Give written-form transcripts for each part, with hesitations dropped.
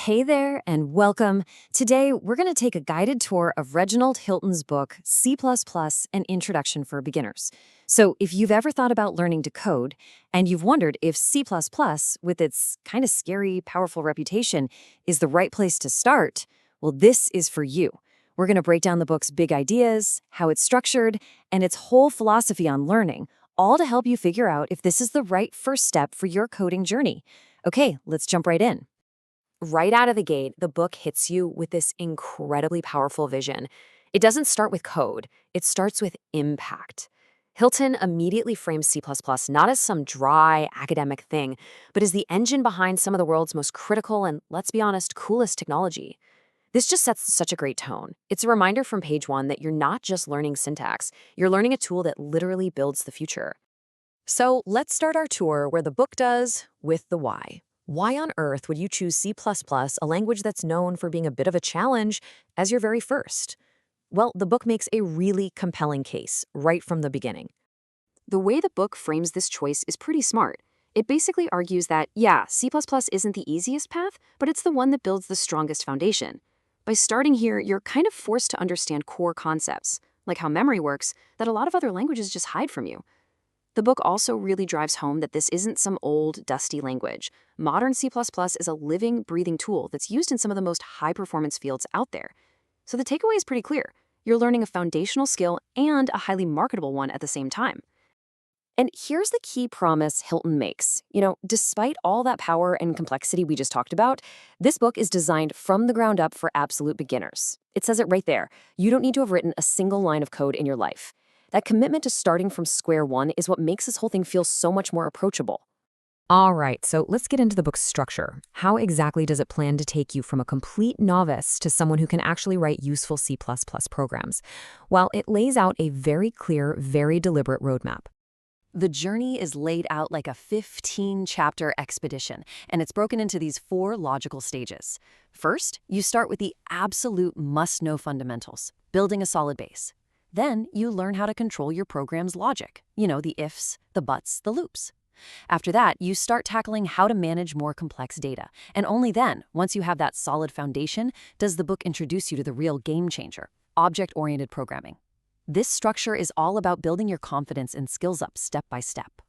Hey there, and welcome. Today, we're going to take a guided tour of Reginald Hilton's book, C++, An Introduction for Beginners. So, if you've ever thought about learning to code, and you've wondered if C++, with its kind of scary, powerful reputation, is the right place to start, well, this is for you. We're going to break down the book's big ideas, how it's structured, and its whole philosophy on learning, all to help you figure out if this is the right first step for your coding journey. Okay, let's jump right in. Right out of the gate, the book hits you with this incredibly powerful vision. It doesn't start with code, it starts with impact. Hilton immediately frames C++ not as some dry academic thing, but as the engine behind some of the world's most critical and, let's be honest, coolest technology. This just sets such a great tone. It's a reminder from page one that you're not just learning syntax, you're learning a tool that literally builds the future. So let's start our tour where the book does, with the why. Why on earth would you choose C++, a language that's known for being a bit of a challenge, as your very first? Well, the book makes a really compelling case right from the beginning. The way the book frames this choice is pretty smart. It basically argues that, yeah, C++ isn't the easiest path, but it's the one that builds the strongest foundation. By starting here, you're kind of forced to understand core concepts, like how memory works, that a lot of other languages just hide from you. The book also really drives home that this isn't some old, dusty language. Modern C++ is a living, breathing tool that's used in some of the most high-performance fields out there. So the takeaway is pretty clear. You're learning a foundational skill and a highly marketable one at the same time. And here's the key promise Hilton makes. Despite all that power and complexity we just talked about, this book is designed from the ground up for absolute beginners. It says it right there. You don't need to have written a single line of code in your life. That commitment to starting from square one is what makes this whole thing feel so much more approachable. All right, so let's get into the book's structure. How exactly does it plan to take you from a complete novice to someone who can actually write useful C++ programs? Well, it lays out a very clear, very deliberate roadmap. The journey is laid out like a 15-chapter expedition, and it's broken into these 4 logical stages. First, you start with the absolute must-know fundamentals, building a solid base. Then you learn how to control your program's logic, the ifs, the buts, the loops. After that, you start tackling how to manage more complex data. And only then, once you have that solid foundation, does the book introduce you to the real game changer, object-oriented programming. This structure is all about building your confidence and skills up step by step.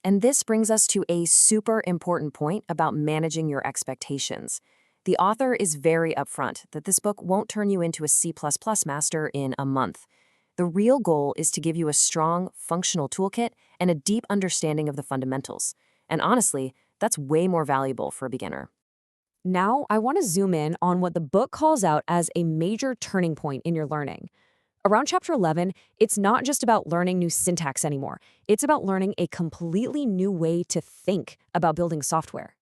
And this brings us to a super important point about managing your expectations. The author is very upfront that this book won't turn you into a C++ master in a month. The real goal is to give you a strong, functional toolkit and a deep understanding of the fundamentals. And honestly, that's way more valuable for a beginner. Now, I want to zoom in on what the book calls out as a major turning point in your learning. Around chapter 11, it's not just about learning new syntax anymore. It's about learning a completely new way to think about building software.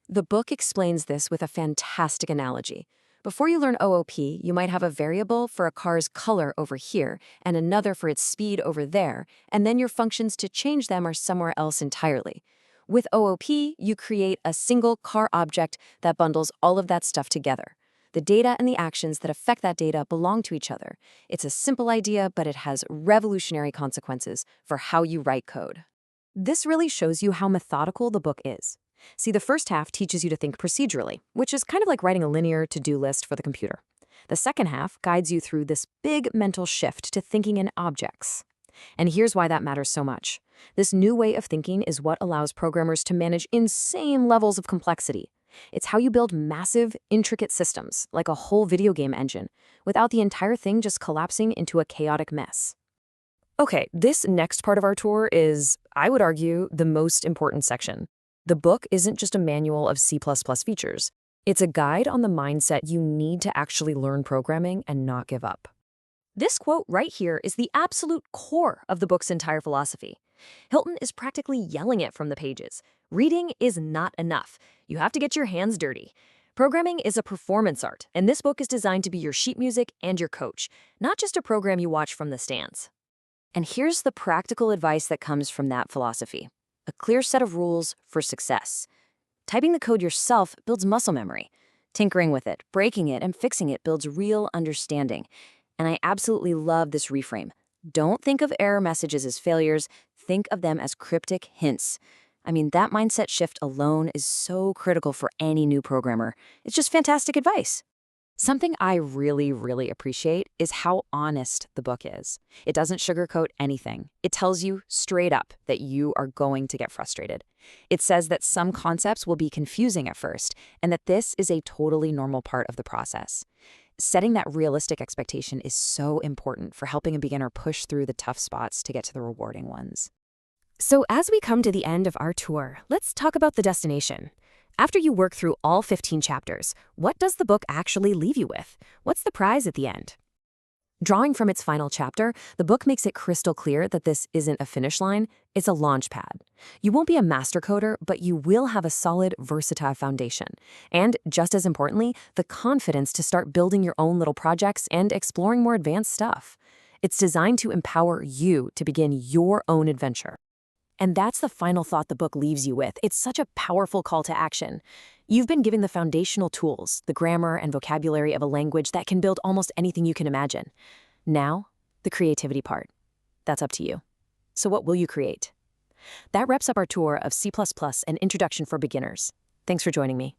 The book explains this with a fantastic analogy. Before you learn OOP, you might have a variable for a car's color over here and another for its speed over there, and then your functions to change them are somewhere else entirely. With OOP, you create a single car object that bundles all of that stuff together. The data and the actions that affect that data belong to each other. It's a simple idea, but it has revolutionary consequences for how you write code. This really shows you how methodical the book is. See, the first half teaches you to think procedurally, which is kind of like writing a linear to-do list for the computer. The second half guides you through this big mental shift to thinking in objects. And here's why that matters so much. This new way of thinking is what allows programmers to manage insane levels of complexity. It's how you build massive, intricate systems, like a whole video game engine, without the entire thing just collapsing into a chaotic mess. Okay, this next part of our tour is, I would argue, the most important section. The book isn't just a manual of C++ features. It's a guide on the mindset you need to actually learn programming and not give up. This quote right here is the absolute core of the book's entire philosophy. Hilton is practically yelling it from the pages. Reading is not enough. You have to get your hands dirty. Programming is a performance art, and this book is designed to be your sheet music and your coach, not just a program you watch from the stands. And here's the practical advice that comes from that philosophy. A clear set of rules for success. Typing the code yourself builds muscle memory. Tinkering with it, breaking it, and fixing it builds real understanding. And I absolutely love this reframe. Don't think of error messages as failures. Think of them as cryptic hints. I mean, that mindset shift alone is so critical for any new programmer. It's just fantastic advice. Something I really, really appreciate is how honest the book is. It doesn't sugarcoat anything. It tells you straight up that you are going to get frustrated. It says that some concepts will be confusing at first, and that this is a totally normal part of the process. Setting that realistic expectation is so important for helping a beginner push through the tough spots to get to the rewarding ones. So as we come to the end of our tour, let's talk about the destination. After you work through all 15 chapters, what does the book actually leave you with? What's the prize at the end? Drawing from its final chapter, the book makes it crystal clear that this isn't a finish line, it's a launch pad. You won't be a master coder, but you will have a solid, versatile foundation. And, just as importantly, the confidence to start building your own little projects and exploring more advanced stuff. It's designed to empower you to begin your own adventure. And that's the final thought the book leaves you with. It's such a powerful call to action. You've been given the foundational tools, the grammar and vocabulary of a language that can build almost anything you can imagine. Now, the creativity part. That's up to you. So what will you create? That wraps up our tour of C++ and Introduction for Beginners. Thanks for joining me.